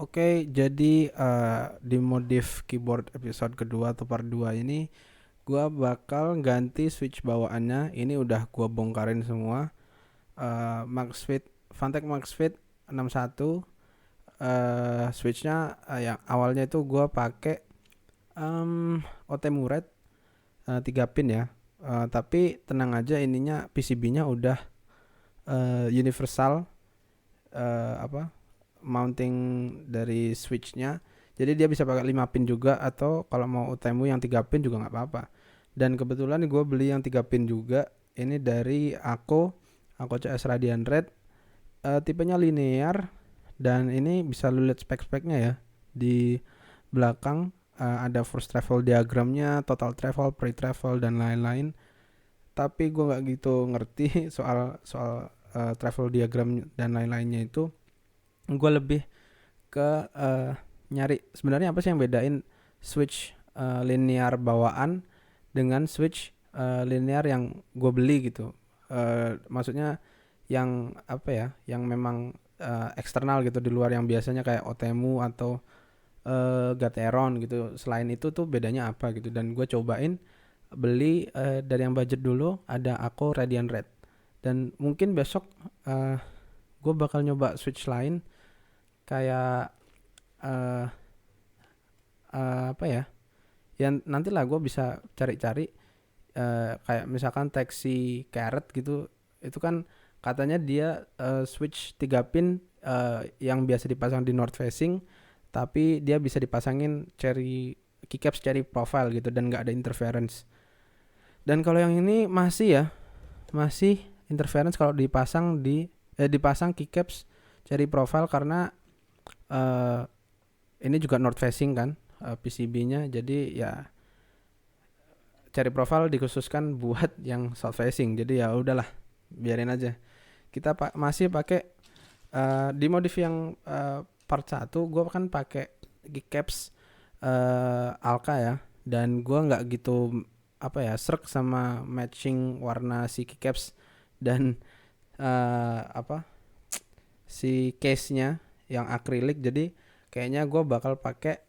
Oke, jadi di modif keyboard episode kedua atau part 2 ini gua bakal ganti switch bawaannya. Ini udah gua bongkarin semua. Maxfit Fantech Maxfit 61 switchnya yang awalnya itu gua pakai OTemu Red 3 pin ya. Tapi tenang aja, ininya PCB-nya udah universal, apa, mounting dari switchnya, jadi dia bisa pakai 5 pin juga, atau kalau mau utemu yang 3 pin juga nggak apa-apa. Dan kebetulan gue beli yang 3 pin juga, ini dari Ako CS Radiant Red, tipenya linear. Dan ini bisa lu lihat spek-speknya ya, di belakang ada force travel diagramnya, total travel, pre travel, dan lain-lain. Tapi gue nggak gitu ngerti soal soal travel diagram dan lain-lainnya itu. Gue lebih ke nyari sebenarnya apa sih yang bedain switch linear bawaan dengan switch linear yang gue beli gitu. Maksudnya yang apa ya, yang memang eksternal gitu, di luar yang biasanya kayak Otemu atau Gateron gitu. Selain itu tuh bedanya apa gitu. Dan gue cobain beli dari yang budget dulu, ada Ako Radiant Red. Dan mungkin besok uh, gue bakal nyoba switch lain, kayak uh, apa ya, yang nantilah gue bisa cari-cari, kayak misalkan Taxi Carrot gitu. Itu kan katanya dia switch 3 pin yang biasa dipasang di north facing, tapi dia bisa dipasangin cherry keycaps cherry profile gitu, dan nggak ada interference. Dan kalau yang ini masih ya, masih interference kalau dipasang keycaps cherry profile, karena eh, ini juga north facing kan, PCB-nya. Jadi ya cherry profile dikhususkan buat yang south facing. Jadi ya udahlah, biarin aja. Kita masih pakai di modif yang part 1 gue kan pakai keycaps Alka ya. Dan gue nggak gitu apa ya, serak sama matching warna si keycaps dan apa, si case-nya yang akrilik. Jadi kayaknya gue bakal pakai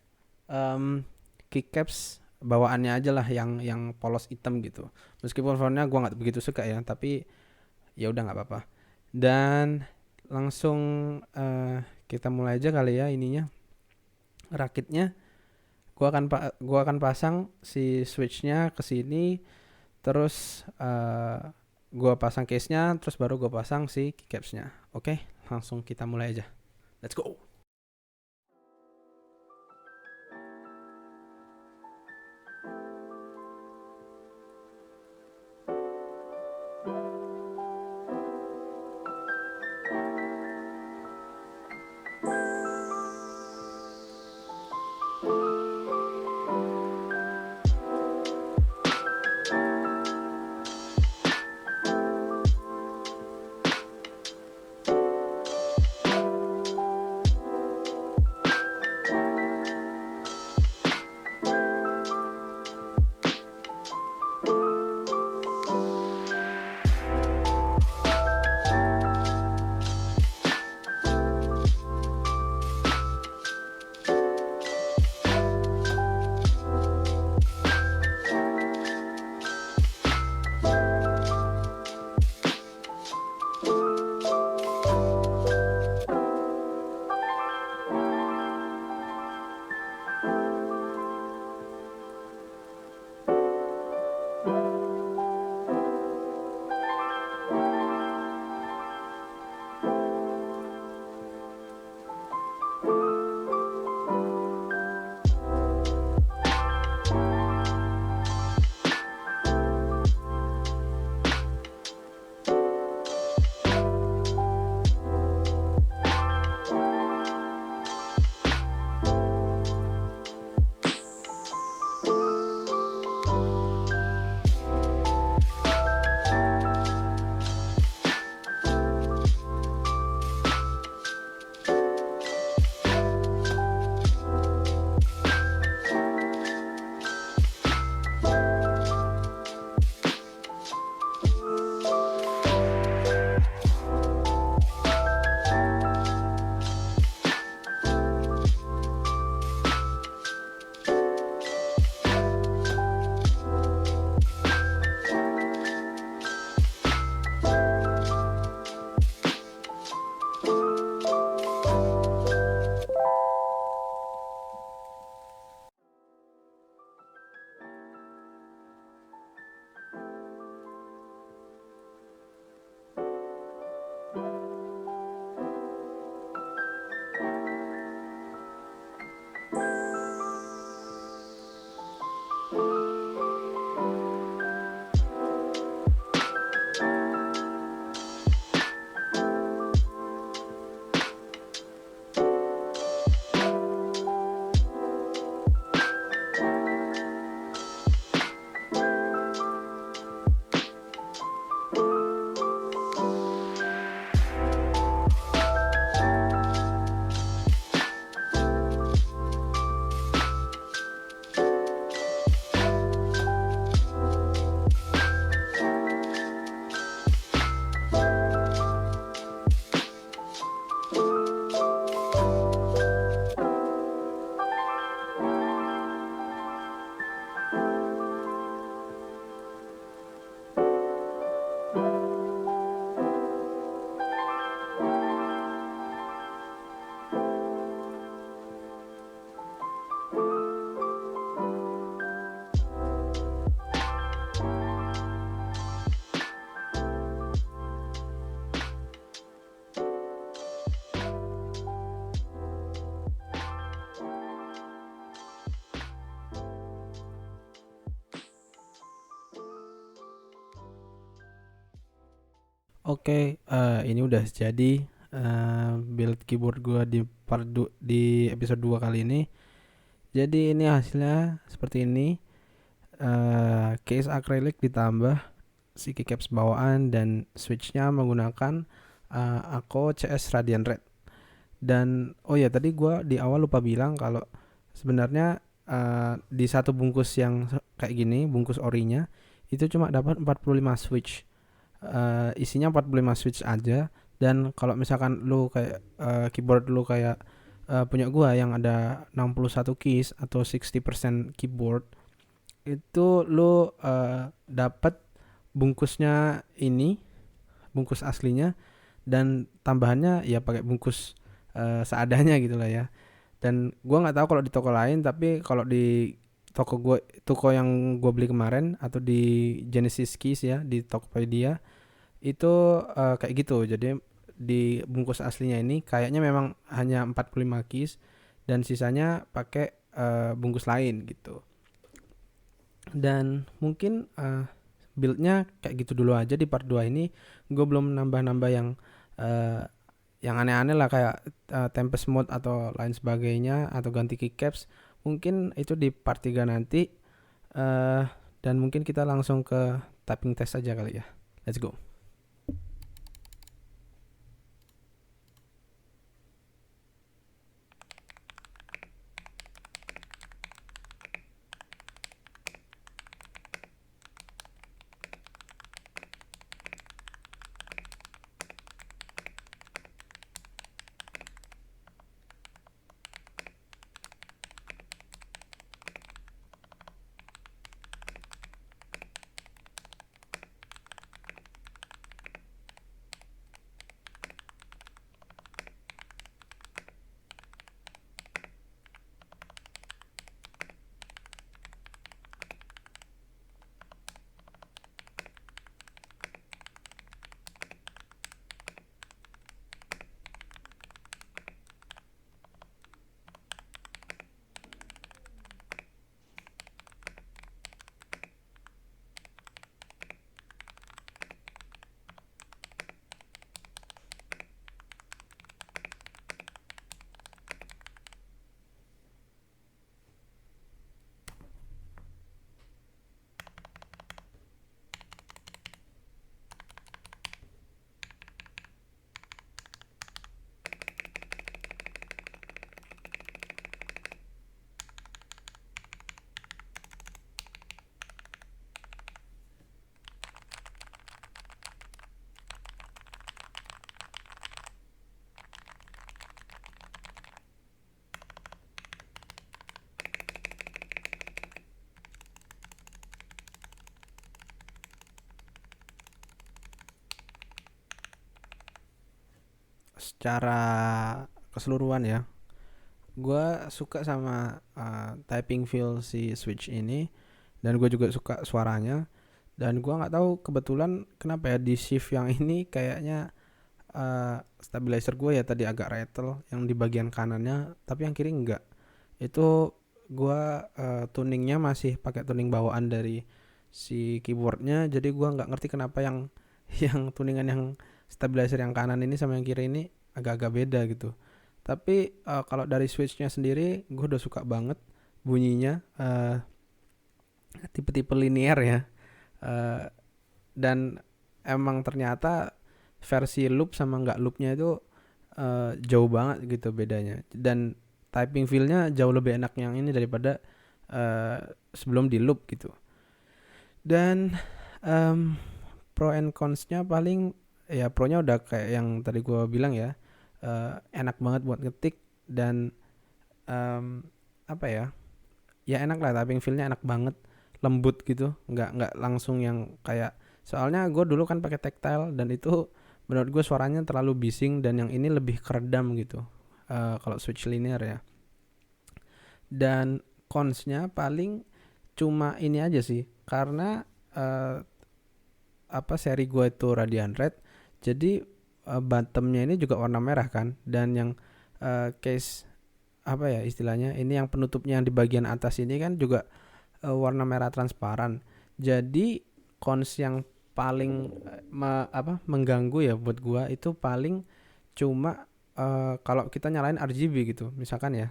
keycaps bawaannya aja lah, yang polos hitam gitu. Meskipun fontnya gue nggak begitu suka ya, tapi ya udah nggak apa-apa. Dan langsung kita mulai aja kali ya ininya, rakitnya. Gua akan pasang si switchnya ke sini, terus gua pasang case-nya, terus baru gua pasang si keycaps-nya. Oke, langsung kita mulai aja. Let's go. Oke, ini udah jadi build keyboard gua di episode 2 kali ini. Jadi ini hasilnya seperti ini. Case acrylic ditambah si keycaps bawaan dan switchnya menggunakan Akko CS Radiant Red. Dan oh ya, tadi gua di awal lupa bilang kalau sebenarnya di satu bungkus yang kayak gini, bungkus orinya itu cuma dapat 45 switch. Isinya 45 switch aja. Dan kalau misalkan lu kayak keyboard lu kayak punya gua yang ada 61 keys atau 60% keyboard, itu lu dapat bungkusnya ini, bungkus aslinya, dan tambahannya ya pakai bungkus seadanya gitu lah ya. Dan gua nggak tahu kalau di toko lain, tapi kalau di toko yang gua beli kemarin atau di Genesis Keys ya, di Tokopedia itu kayak gitu. Jadi di bungkus aslinya ini kayaknya memang hanya 45 keys dan sisanya pakai bungkus lain gitu. Dan mungkin buildnya kayak gitu dulu aja di part 2 ini. Gue belum nambah-nambah uh, yang aneh-aneh lah, kayak Tempest mode atau lain sebagainya, atau ganti keycaps. Mungkin itu di part 3 nanti. uh, dan mungkin kita langsung ke typing test aja kali ya. Let's go. Secara keseluruhan ya, gue suka sama typing feel si switch ini, dan gue juga suka suaranya. Dan gue nggak tahu kebetulan kenapa ya di shift yang ini kayaknya stabilizer gue ya tadi agak rattle yang di bagian kanannya, tapi yang kiri enggak. Itu gue tuningnya masih pakai tuning bawaan dari si keyboardnya, jadi gue nggak ngerti kenapa yang yang tuningan yang stabilizer yang kanan ini sama yang kiri ini agak-agak beda gitu. Tapi kalau dari switchnya sendiri gue udah suka banget bunyinya, tipe-tipe linear ya. Uh, dan emang ternyata versi loop sama nggak loopnya itu jauh banget gitu bedanya. Dan typing feelnya jauh lebih enak yang ini daripada sebelum di loop gitu. Dan pro and consnya paling ya, pro-nya udah kayak yang tadi gue bilang ya, enak banget buat ngetik. Dan apa ya, ya enak lah, typing feelnya enak banget, lembut gitu, nggak langsung yang kayak, soalnya gue dulu kan pakai tactile dan itu menurut gue suaranya terlalu bising, dan yang ini lebih keredam gitu kalau switch linear ya. Dan consnya paling cuma ini aja sih, karena seri gue itu Radiant Red, jadi bottomnya ini juga warna merah kan, dan yang case apa ya istilahnya, ini yang penutupnya yang di bagian atas ini kan juga warna merah transparan. Jadi cons yang paling mengganggu ya buat gua itu paling cuma kalau kita nyalain RGB gitu misalkan ya,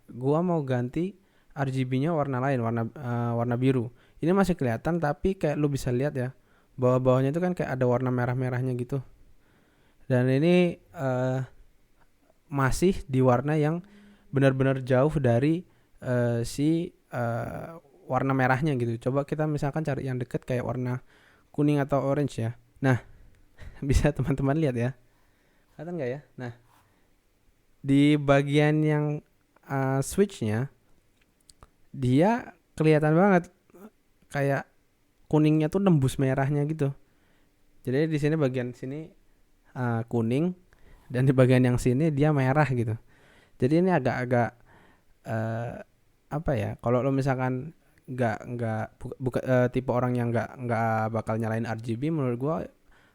gua mau ganti RGB-nya warna lain, warna biru. Ini masih kelihatan tapi kayak lu bisa lihat ya, bawah-bawahnya itu kan kayak ada warna merah-merahnya gitu. Dan ini masih di warna yang benar-benar jauh dari si warna merahnya gitu. Coba kita misalkan cari yang deket kayak warna kuning atau orange ya. Nah, bisa teman-teman lihat ya. Kelihatan nggak ya? Nah, di bagian yang switchnya dia kelihatan banget kayak kuningnya tuh nembus merahnya gitu. Jadi di sini bagian sini kuning dan di bagian yang sini dia merah gitu. Jadi ini agak-agak apa ya? Kalau lo misalkan tipe orang yang nggak bakal nyalain RGB, menurut gua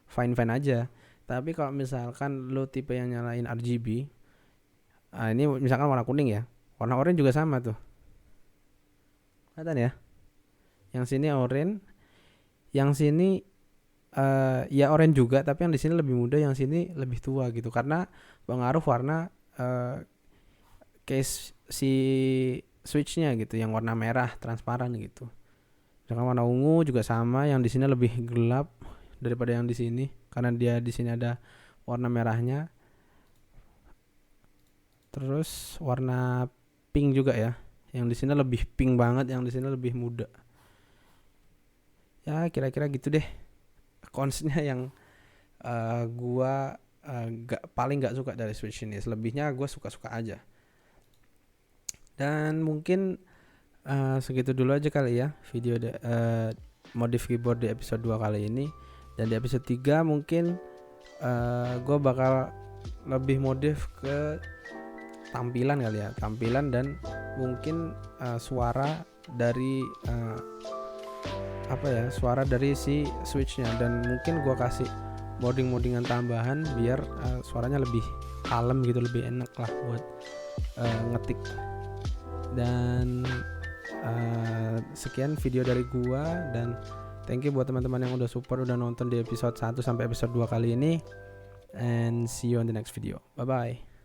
fine aja. Tapi kalau misalkan lo tipe yang nyalain RGB, ini misalkan warna kuning ya, warna oranye juga sama tuh. Kelihatan ya? Yang sini oranye, yang sini ya oranye juga, tapi yang di sini lebih muda, yang sini lebih tua gitu. Karena pengaruh warna case si switchnya gitu, yang warna merah transparan gitu. Misalkan warna ungu juga sama, yang di sini lebih gelap daripada yang di sini karena dia di sini ada warna merahnya. Terus warna pink juga ya, yang di sini lebih pink banget, yang di sini lebih muda. Ya kira-kira gitu deh konsepnya yang gua paling gak suka dari Switch ini. Selebihnya gua suka-suka aja. Dan mungkin segitu dulu aja kali ya video modif keyboard di episode 2 kali ini. Dan di episode 3 mungkin gue bakal lebih modif ke tampilan kali ya, tampilan dan mungkin suara dari suara dari si switchnya, dan mungkin gue kasih moddingan tambahan biar suaranya lebih kalem gitu, lebih enak lah buat ngetik. Dan sekian video dari gua, dan thank you buat teman-teman yang udah support, udah nonton di episode 1 sampai episode 2 kali ini, and see you on the next video. Bye bye.